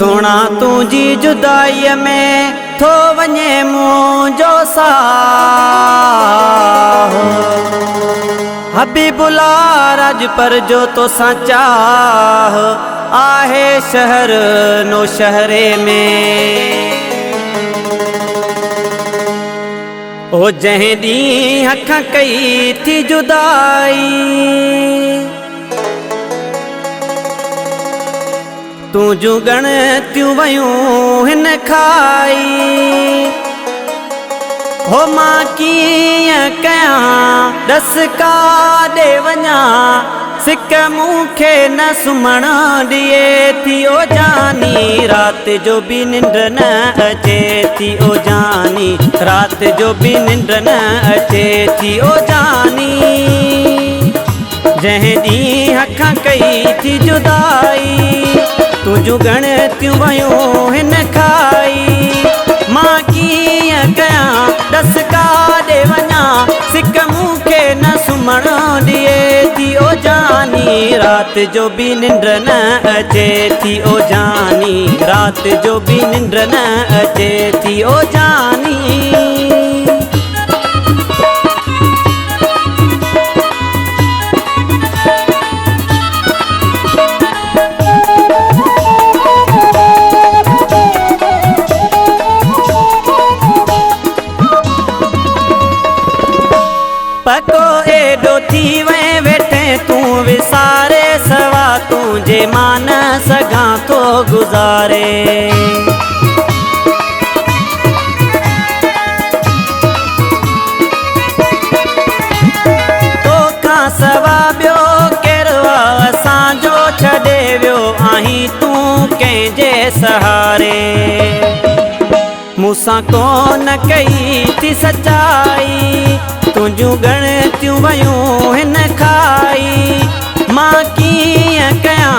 सोना तुझी जुदाई में थो वञे मुंहिंजो साह। हबीबुल्ला राज पर जो तो चाह आहे शहर नो शहरे में। ओ जंहिं ॾींहुं अखां कई थी जुदाई तूं जूं ॻणतियूं वयूं हिन खाई। हो मां कीअं कयां ॾस काॾे वञां सिक मूंखे न सुम्हण ॾिए थी। ओ जानी रात जो भी निंड न अचे थी। ओ जानी रात जो भी निंड न अचे थी। ओ जानी जंहिं ॾींहुं अखां कई थी जुदाई तुझूं ॻणतियूं वयूं हिन खाई। मां कीअं कयां ॾस काॾे वञां सिक मूंखे न सुम्हण ॾिए थी। ओ जानी रात जो भी निंड न अचे थी। ओ जानी रात जो भी निंड न अचे थी। ओ जानी पको एडो थी वे वेठे तूं विसारे सवा तुझे मान सघां थो गुज़ारे। तोखां सवा ॿियो केरु असांजो छॾे वियो आहीं तूं कंहिंजे सहारे। मूंसां कोन कई थी सचाई तुझूं ॻणतियूं वयूं हिन खाई। मां कीअं कयां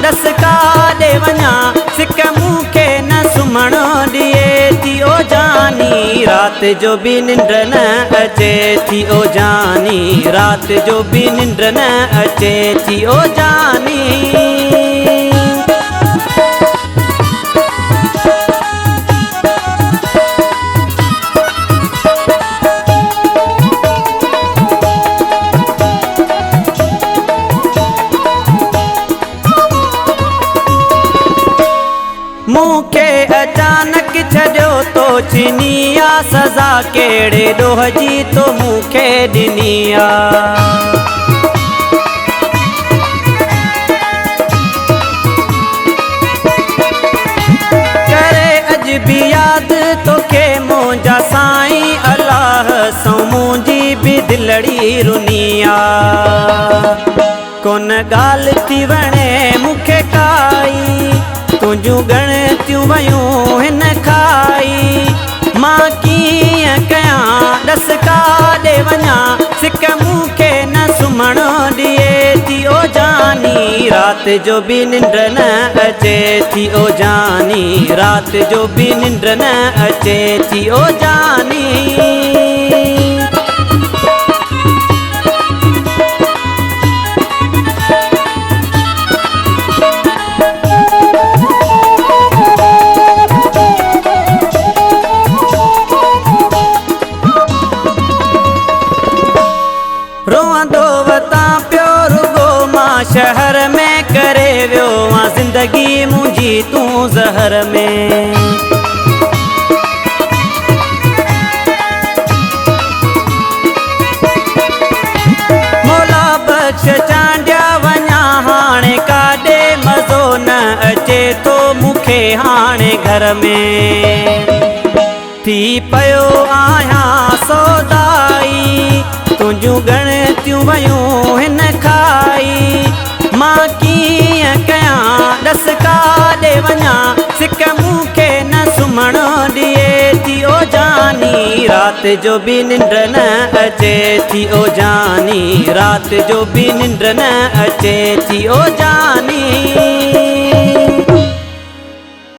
ॾस काॾे वञां सिक मूंखे न सुम्हण ॾिए थी। ओ जानी रात जो भी निंड न अचे थी। ओ जानी रात जो भी निंड न अचे थी। ओ जानी मूंखे अचानक छॾियो तो चिनी आ सज़ा कहिड़े ॾोह जी तो मूंखे ॾिनी आ। करे अॼु बि यादि तोखे मुंहिंजा साईं अलाह सो मुंहिंजी बि दिलड़ी रुनी आ। कोन ॻाल्हि थी वणे मूंखे काई तुझूं ॻणतियूं वयूं हिन खाई। मां कीअं कयां ॾस काॾे वञां सिक मूंखे न सुम्हण ॾिए थी। ओ जानी रात जो भी निंड न अचे थी। ओ जानी रात जो भी निंड न अचे थी। ओ जानी शहर में करे वियो आ ज़िंदगी मुंहिंजी तूं ज़हर में। मौला बख्श चांडिया वञा हाणे काॾे मज़ो न अचे थो मूंखे हाणे घर में। थी पियो आहियां सौदाई तुझूं ॻणतियूं वयूं हिन खाई। मां कीअं कयां ॾस काॾे वञां सिक मूंखे न सुम्हण ॾिए थी। ओ जानी रात जो भी निंड न अचे थी। ओ जानी रात जो भी निंड न अचे थी। ओ जानी